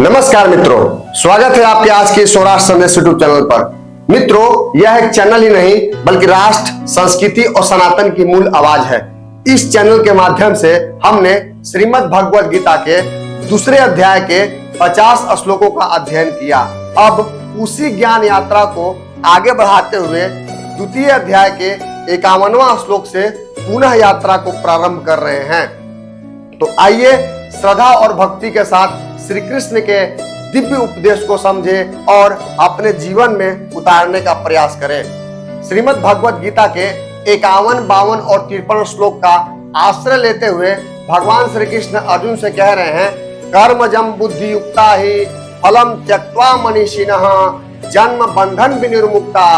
नमस्कार मित्रों, स्वागत है आपके आज के स्वराष्ट्र संदेश यूट्यूब चैनल पर। मित्रों, यह एक चैनल ही नहीं बल्कि राष्ट्र, संस्कृति और सनातन की मूल आवाज है। इस चैनल के माध्यम से हमने श्रीमद् भगवद गीता के दूसरे अध्याय के 50 श्लोकों का अध्ययन किया। अब उसी ज्ञान यात्रा को आगे बढ़ाते हुए द्वितीय अध्याय के 51वां श्लोक से पुनः यात्रा को प्रारंभ कर रहे हैं। तो आइए श्रद्धा और भक्ति के साथ श्री कृष्ण के दिव्य उपदेश को समझे और अपने जीवन में उतारने का प्रयास करें। श्रीमद् भगवद गीता के 51, 52 और 53 श्लोक का आश्रय लेते हुए भगवान श्री कृष्ण अर्जुन से कह रहे हैं, कर्मजं बुद्धि युक्ता ही फलम त्यक्त्वा मनीषिणः जन्म बंधन विनिर्मुक्ता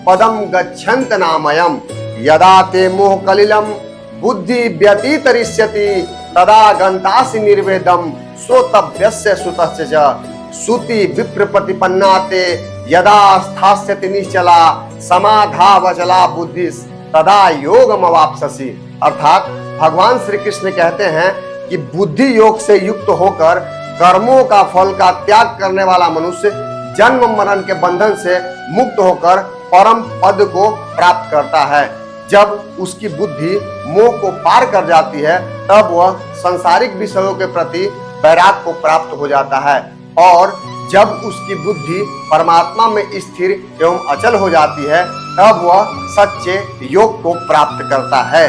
पदम गच्छन्त नामयम् यदा ते मोह कलिलम बुद्धि व्यतीतरिष्यति तदा गन्तासि निर्वेदम श्रोतव्यस्य श्रुतस्य च श्रुति विप्र प्रतिपन्नाते यदा स्थास्यति निश्चला समाधावचला बुद्धिस् तदा योगमवाप्स्यसि। अर्थात भगवान श्री कृष्ण कहते हैं कि बुद्धि योग से युक्त होकर कर्मों का फल का त्याग करने वाला मनुष्य जन्म मरण के बंधन से मुक्त होकर परम पद को प्राप्त करता है। जब उसकी बुद्धि मोह को पार कर जाती है तब वह सांसारिक विषयों के प्रति वैराग को प्राप्त हो जाता है और जब उसकी बुद्धि परमात्मा में स्थिर एवं अचल हो जाती है तब वह सच्चे योग को प्राप्त करता है।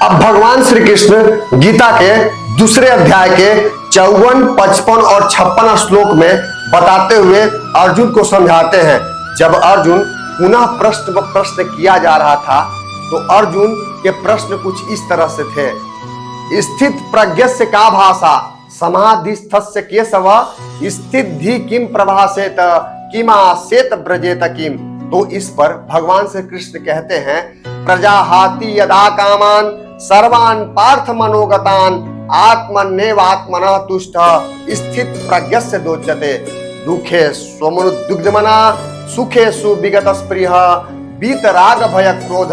अब भगवान श्री कृष्ण गीता के दूसरे अध्याय के 54, 55 और 56 श्लोक में बताते हुए अर्जुन को समझाते हैं। जब अर्जुन पुनः प्रश्न किया जा रहा था तो अर्जुन के प्रश्न कुछ इस तरह से थे। स्थित प्रज्ञस्य का भाषा समाधिस्थस्य केशव स्थिति किम प्रभासेत किमासेत ब्रजेत किम। तो इस पर भगवान श्री कृष्ण कहते हैं, प्रजाहाति यदा कामान सर्वान् पार्थ मनोगतान् आत्मन्नेवात्मनः तुष्टः स्थित प्रज्ञस्य दोच्यते दुखे स्वमनुद्विग्धमना सुखे सुविगत स्पृह वीतराग भय क्रोध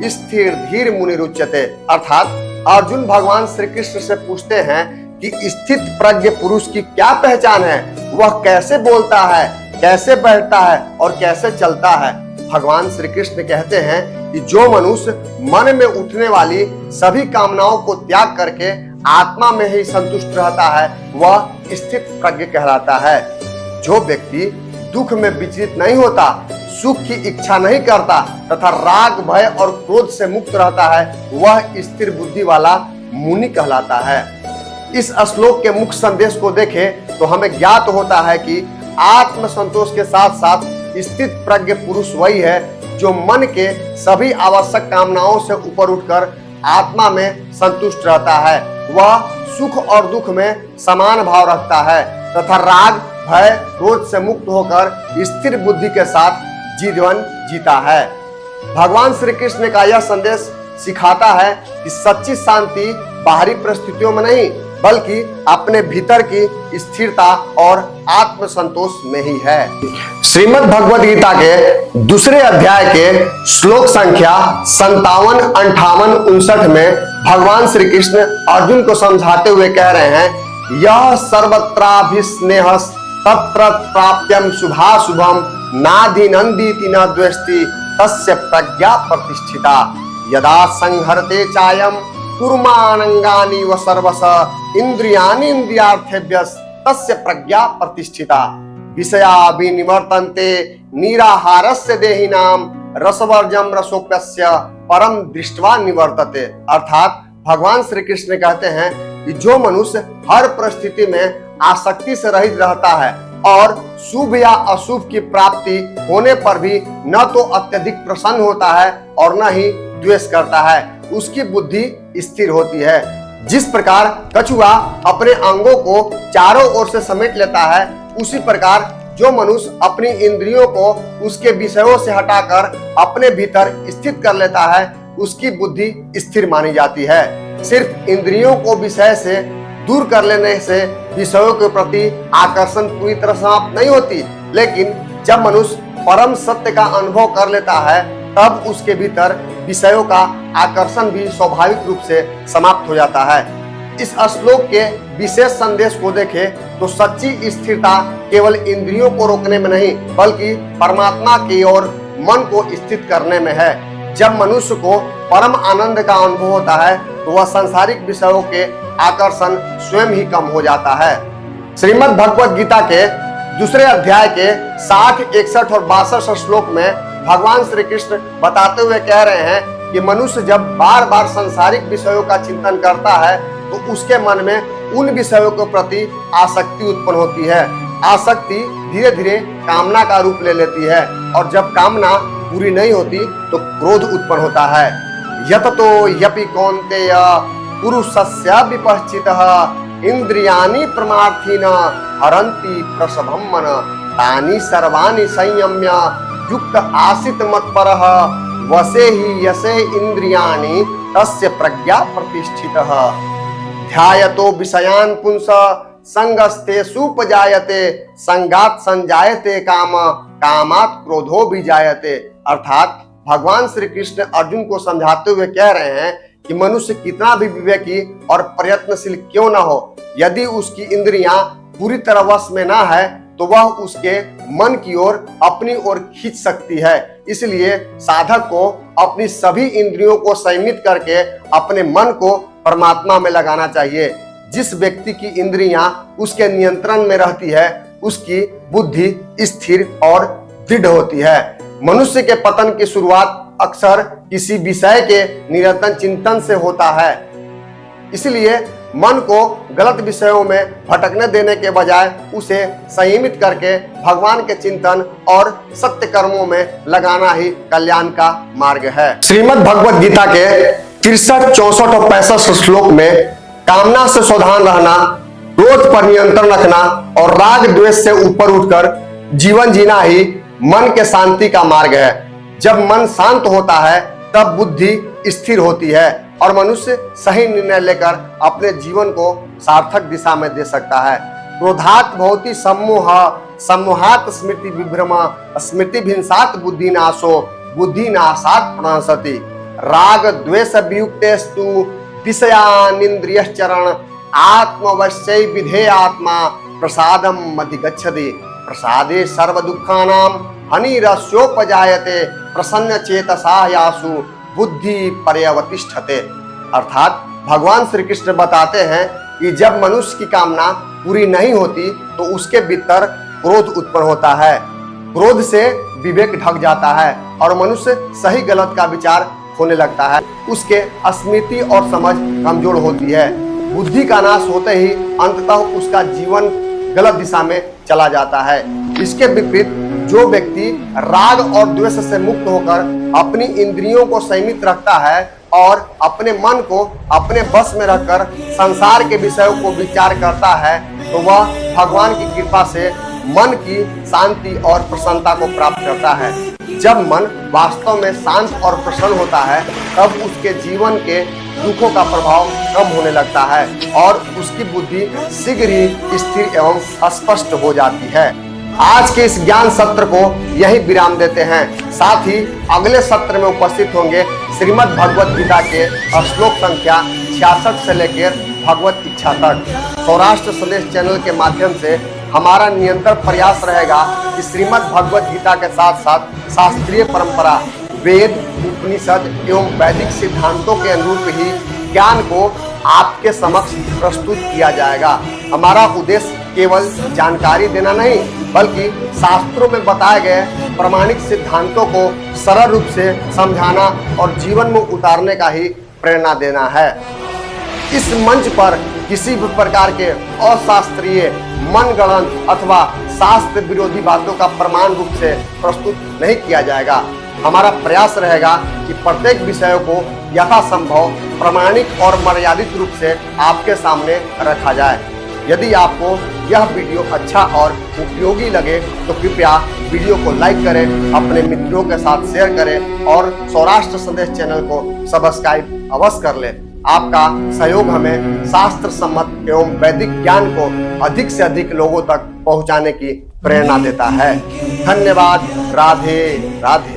स्थिर धीर मुनिरुच्यते। अर्थात अर्जुन भगवान श्री कृष्ण से पूछते हैं कि स्थित प्रज्ञ पुरुष की क्या पहचान है, वह कैसे बोलता है, कैसे बैठता है और कैसे चलता है। भगवान श्री कृष्ण कहते हैं कि जो मनुष्य मन में उठने वाली सभी कामनाओं को त्याग करके आत्मा में ही संतुष्ट रहता है वह स्थित प्रज्ञ कहलाता है। जो व्यक्ति दुख में विचलित नहीं होता, सुख की इच्छा नहीं करता तथा राग भय और क्रोध से मुक्त रहता है वह स्थिर बुद्धि वाला मुनि कहलाता है। इस श्लोक के मुख्य संदेश को देखें तो हमें ज्ञात होता है कि आत्म संतोष के साथ साथ स्थित प्रज्ञ पुरुष वही है जो मन के सभी आवश्यक कामनाओं से ऊपर उठकर आत्मा में संतुष्ट रहता है। वह सुख और दुख में समान भाव रखता है तथा राग भय क्रोध से मुक्त होकर स्थिर बुद्धि के साथ जीवन जीता है। भगवान श्री कृष्ण का यह संदेश सिखाता है कि सच्ची शांति बाहरी परिस्थितियों में नहीं बल्कि अपने भीतर की स्थिरता और आत्म संतोष में ही है। श्रीमद् भगवद गीता के दूसरे अध्याय के श्लोक संख्या 57, 58, 59 में भगवान श्री कृष्ण अर्जुन को समझाते हुए कह रहे हैं, यह सर्वत्राभिस्नेह तत्र प्राप्यम शुभाशुभम नादि नंदीति न द्वेष्टि तस्य प्रज्ञा प्रतिष्ठिता यदा संहरते चायम कुर्मानंगानि व सर्वस इंद्रियाणि इंद्रियार्थेभ्यस् तस्य प्रज्ञा प्रतिष्ठिता विषया विनिवर्तन्ते निराहारस्य देहिनां रसवर्जम रसोप्यस्य परम दृष्ट्वा निवर्तते। अर्थात भगवान श्री कृष्ण कहते हैं कि जो मनुष्य हर परिस्थिति में आसक्ति से रहित रहता है और शुभ या अशुभ की प्राप्ति होने पर भी न तो अत्यधिक प्रसन्न होता है और न ही द्वेष करता है, उसकी बुद्धि स्थिर होती है। जिस प्रकार कछुआ अपने अंगों को चारों ओर से समेट लेता है उसी प्रकार जो मनुष्य अपनी इंद्रियों को उसके विषयों से हटाकर अपने भीतर स्थित कर लेता है उसकी बुद्धि स्थिर मानी जाती है। सिर्फ इंद्रियों को विषय से दूर कर लेने से विषयों के प्रति आकर्षण पूरी तरह समाप्त नहीं होती, लेकिन जब मनुष्य परम सत्य का अनुभव कर लेता है तब उसके भीतर विषयों का आकर्षण भी स्वाभाविक रूप से समाप्त हो जाता है। इस श्लोक के विशेष संदेश को देखें तो सच्ची स्थिरता केवल इंद्रियों को रोकने में नहीं बल्कि परमात्मा की ओर मन को स्थित करने में है। जब मनुष्य को परम आनंद का अनुभव होता है तो वह सांसारिक विषयों के आकर्षण स्वयं ही कम हो जाता है। श्रीमद् भगवत गीता के दूसरे अध्याय के 60, 61 और 62 श्लोक में भगवान श्री कृष्ण बताते हुए कह रहे हैं कि मनुष्य जब बार बार सांसारिक विषयों का चिंतन करता है तो उसके मन में उन विषयों के प्रति आसक्ति उत्पन्न होती है। आसक्ति धीरे धीरे कामना का रूप ले लेती है और जब कामना पूरी नहीं होती तो क्रोध उत्पन्न होता है। यततो यपि कौन्तेय पुरुषस्य विपश्चितः इंद्रियाणि प्रमार्थिन हरन्ति प्रसभं मन तानि सर्वाणि संयम्य युक्त आसित मत्परः वसे ही यसे इंद्रियाणि तस्य प्रज्ञा प्रतिष्ठितः ध्यायतो विषयान् पुंस संगस्ते सुपजायते संगात संजायते काम कामात क्रोधो भी जायते। अर्थात भगवान श्री कृष्ण अर्जुन को समझाते हुए कह रहे हैं कि मनुष्य कितना भी विवेकी और प्रयत्नशील क्यों न हो, यदि उसकी इंद्रियां पूरी तरह वश में ना है तो वह उसके मन की ओर अपनी ओर खींच सकती है। इसलिए साधक को अपनी सभी इंद्रियों को संयमित करके अपने मन को परमात्मा में लगाना चाहिए। जिस व्यक्ति की इंद्रियां उसके नियंत्रण में रहती है उसकी बुद्धि स्थिर और दृढ़ होती है। मनुष्य के पतन की शुरुआत अक्सर किसी विषय के निरंतर चिंतन से होता है। इसलिए मन को गलत विषयों में भटकने देने के बजाय उसे संयमित करके भगवान के चिंतन और सत्य कर्मों में लगाना ही कल्याण का मार्ग है। श्रीमद् भगवत गीता के 63, 64 और 65 श्लोक में कामना से सावधान रहना, क्रोध पर नियंत्रण रखना और राग द्वेष से ऊपर उठकर जीवन जीना ही मन के शांति का मार्ग है। जब मन शांत होता है तब बुद्धि स्थिर होती है और मनुष्य सही निर्णय लेकर अपने जीवन को सार्थक दिशा में दे सकता है। क्रोधात भवति सम्मोह सम्मोहात स्मृति विभ्रम स्मृति भिंसात बुद्धि नाशो बुद्धि नाशात प्रणशति राग द्वेष वियुक्तेस्तु विषयानिन्द्रियश्चरण आत्मवश्यै विधेय आत्मा प्रसादम अधिगच्छति प्रसादे सर्व दुःखानां हनिरस्योपजायते प्रसन्न चेतसा यासु बुद्धि पर्यवतिष्ठते। अर्थात भगवान श्री कृष्ण बताते हैं कि जब मनुष्य की कामना पूरी नहीं होती तो उसके भीतर क्रोध उत्पन्न होता है। क्रोध से विवेक ढक जाता है और मनुष्य सही गलत का विचार होने लगता है। उसके स्मृति और समझ कमजोर होती है। बुद्धि का नाश होते ही अंततः उसका जीवन गलत दिशा में चला जाता है। इसके विपरीत जो व्यक्ति राग और द्वेष से मुक्त होकर अपनी इंद्रियों को संयमित रखता है और अपने मन को अपने बस में रखकर संसार के विषयों को विचार करता है तो वह भगवान की कृपा से मन की शांति और प्रसन्नता को प्राप्त करता है। जब मन वास्तव में शांत और प्रसन्न होता है तब उसके जीवन के दुखों का प्रभाव कम होने लगता है और उसकी बुद्धि शीघ्र ही स्थिर एवं स्पष्ट हो जाती है। आज के इस ज्ञान सत्र को यही विराम देते हैं। साथ ही अगले सत्र में उपस्थित होंगे श्रीमद् भगवत गीता के श्लोक संख्या 66 से लेकर भगवत इच्छा तक। सौराष्ट्र संदेश चैनल के माध्यम से हमारा निरंतर प्रयास रहेगा कि श्रीमद् भगवत गीता के साथ साथ शास्त्रीय परंपरा, वेद, उपनिषद एवं वैदिक सिद्धांतों के अनुरूप ही ज्ञान को आपके समक्ष प्रस्तुत किया जाएगा। हमारा उद्देश्य केवल जानकारी देना नहीं बल्कि शास्त्रों में बताए गए प्रमाणिक सिद्धांतों को सरल रूप से समझाना और जीवन में उतारने का ही प्रेरणा देना है। इस मंच पर किसी भी प्रकार के अशास्त्रीय, मनगढ़ंत अथवा शास्त्र विरोधी बातों का प्रमाण रूप से प्रस्तुत नहीं किया जाएगा। हमारा प्रयास रहेगा कि प्रत्येक विषयों को यथासंभव प्रमाणिक और मर्यादित रूप से आपके सामने रखा जाए। यदि आपको यह वीडियो अच्छा और उपयोगी लगे तो कृपया वीडियो को लाइक करें, अपने मित्रों के साथ शेयर करें और सौराष्ट्र संदेश चैनल को सब्सक्राइब अवश्य कर लें। आपका सहयोग हमें शास्त्र सम्मत एवं वैदिक ज्ञान को अधिक से अधिक लोगों तक पहुंचाने की प्रेरणा देता है। धन्यवाद। राधे राधे।